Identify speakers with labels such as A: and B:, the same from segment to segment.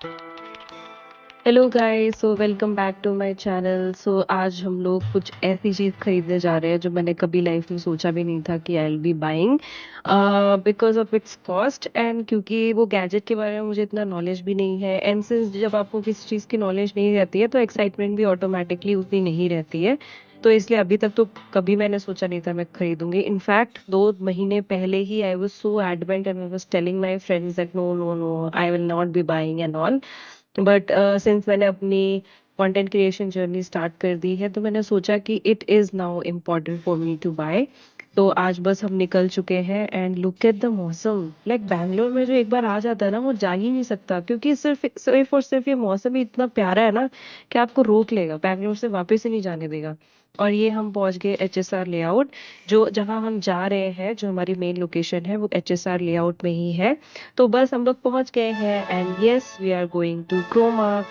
A: Hello guys, so welcome back to my channel. So आज हम लोग कुछ ऐसी चीज़ खरीदने जा रहे हैं जो मैंने कभी लाइफ में सोचा भी नहीं था कि I will be buying because of its cost. And क्योंकि वो गैजेट के बारे में मुझे इतना नॉलेज भी नहीं है, एंड सिंस जब आपको किसी चीज़ की नॉलेज नहीं रहती है तो एक्साइटमेंट भी ऑटोमेटिकली उतनी नहीं रहती है। तो इसलिए अभी तक तो कभी मैंने सोचा नहीं था मैं खरीदूंगी। इनफैक्ट 2 महीने पहले ही I was so adamant and I was telling my friends that no no no, I will not be buying and all. But since मैंने अपनी कंटेंट क्रिएशन जर्नी स्टार्ट कर दी है तो मैंने सोचा कि it is now important for me to buy. तो आज बस हम निकल चुके हैं एंड लुक एट द मौसम। लाइक बैंगलोर में जो एक बार आ जाता है ना वो जा ही नहीं सकता, क्योंकि सिर्फ और सिर्फ ये मौसम ही इतना प्यारा है ना कि आपको रोक लेगा, बैंगलोर से वापस ही नहीं जाने देगा। और ये हम पहुंच गए HSR लेआउट। जो जहाँ हम जा रहे हैं, जो हमारी मेन लोकेशन है वो HSR लेआउट में ही है। तो बस हम लोग पहुंच गए हैं and yes we are going to Croma.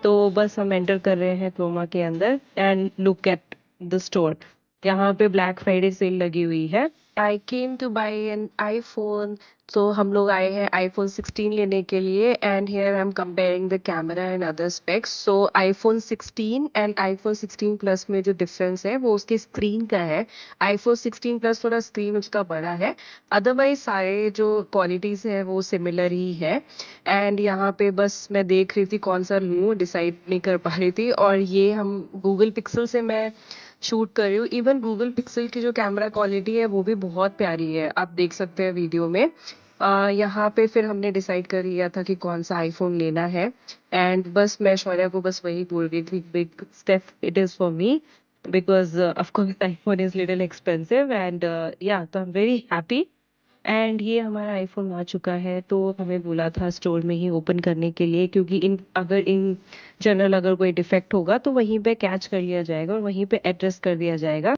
A: तो बस हम एंटर कर रहे हैं क्रोमा के अंदर and look at the store. यहाँ पे ब्लैक फ्राइडे सेल लगी हुई है। I came to buy an iPhone. तो हम लोग आए हैं आईफोन 16 लेने के लिए and here I am comparing the camera and other specs. So iPhone 16 and iPhone 16 plus में जो डिफरेंस है वो उसकी स्क्रीन का है। आईफोन 16 प्लस थोड़ा स्क्रीन उसका बड़ा है, अदरवाइज सारे जो क्वालिटीज है वो सिमिलर ही है। एंड यहाँ पे बस मैं देख रही थी कौन सा लूँ, डिसाइड नहीं कर पा रही थी। और ये हम गूगल पिक्सल से मैं शूट कर रही हूँ। इवन गूगल पिक्सल की जो कैमरा क्वालिटी है वो भी बहुत प्यारी है, आप देख सकते हैं वीडियो में। यहाँ पे फिर हमने डिसाइड कर लिया था कि कौन सा आईफोन लेना है। एंड बस मैं शौर्या को बस वही बोल रही थी, big step it is for me because of course iPhone is little expensive and या तो I am very happy. And ये हमारा आईफोन आ चुका है। तो हमें बोला था स्टोर में ही ओपन करने के लिए, क्योंकि इन जनरल अगर कोई डिफेक्ट होगा तो वहीं पे कैच कर लिया जाएगा और वहीं पे एड्रेस कर दिया जाएगा।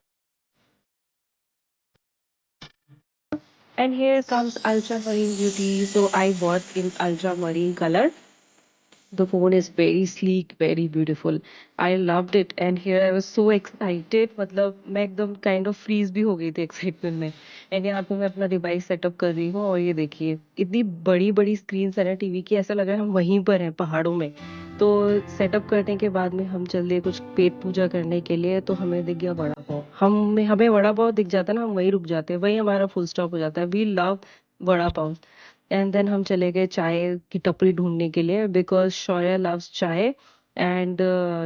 A: And here comes ultra marine beauty. So I bought in ultra marine colour. The phone is very sleek, very beautiful. I loved it and here I was so excited, मतलब मैं एकदम काइंड ऑफ फ्रीज भी हो गई थी excitement में। And यहाँ पे मैं अपना डिवाइस सेटअप कर रही हूँ और ये देखिए इतनी बड़ी बड़ी स्क्रीन है ना टीवी की, ऐसा लग रहा है हम वहीं पर हैं पहाड़ों में। तो सेटअप करने के बाद में हम चल दिए कुछ पेट पूजा करने के लिए, तो हमें दिख गया वड़ा पाव। हमें वड़ा पाव दिख जाता है ना, हम वहीं रुक जाते हैं, वही हमारा फुल स्टॉप हो जाता है। We love vada pav. And then हम चले गए चाय की टपरी ढूंढने के लिए बिकॉज शौर्य लव्स चाय। एंड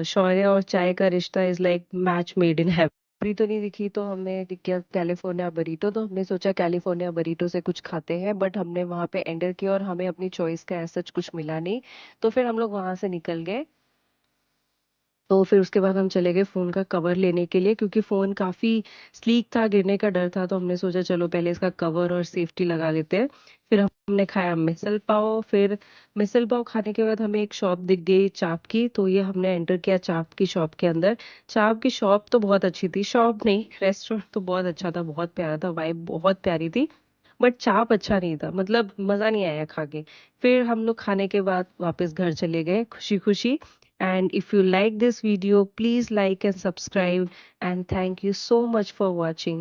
A: शौर्य और चाय का रिश्ता is like match made in heaven. Burrito तो नहीं दिखी तो हमें दिख गया कैलिफोर्निया बरीटो, तो हमने सोचा कैलिफोर्निया बरीटो से कुछ खाते हैं, बट हमने वहां पे एंटर किया और हमें अपनी चॉइस का ऐसा कुछ मिला नहीं। तो फिर हम लोग वहां से निकल गए। तो फिर उसके बाद हम चले गए फ़ोन का कवर लेने के लिए, क्योंकि फ़ोन काफ़ी स्लीक था, गिरने का डर था। तो हमने सोचा चलो पहले इसका कवर और सेफ्टी लगा लेते हैं। फिर हमने खाया मिसल पाव। फिर मिसल पाव खाने के बाद हमें एक शॉप दिख गई चाप की, तो ये हमने एंटर किया चाप की शॉप के अंदर। चाप की शॉप तो बहुत अच्छी थी, शॉप नहीं रेस्टोरेंट तो बहुत अच्छा था, बहुत प्यारा था, वाइब बहुत प्यारी थी। बट चाप अच्छा नहीं था, मतलब मज़ा नहीं आया खा के। फिर हम लोग खाने के बाद वापस घर चले गए खुशी खुशी। And if you like this video, please like and subscribe. And thank you so much for watching.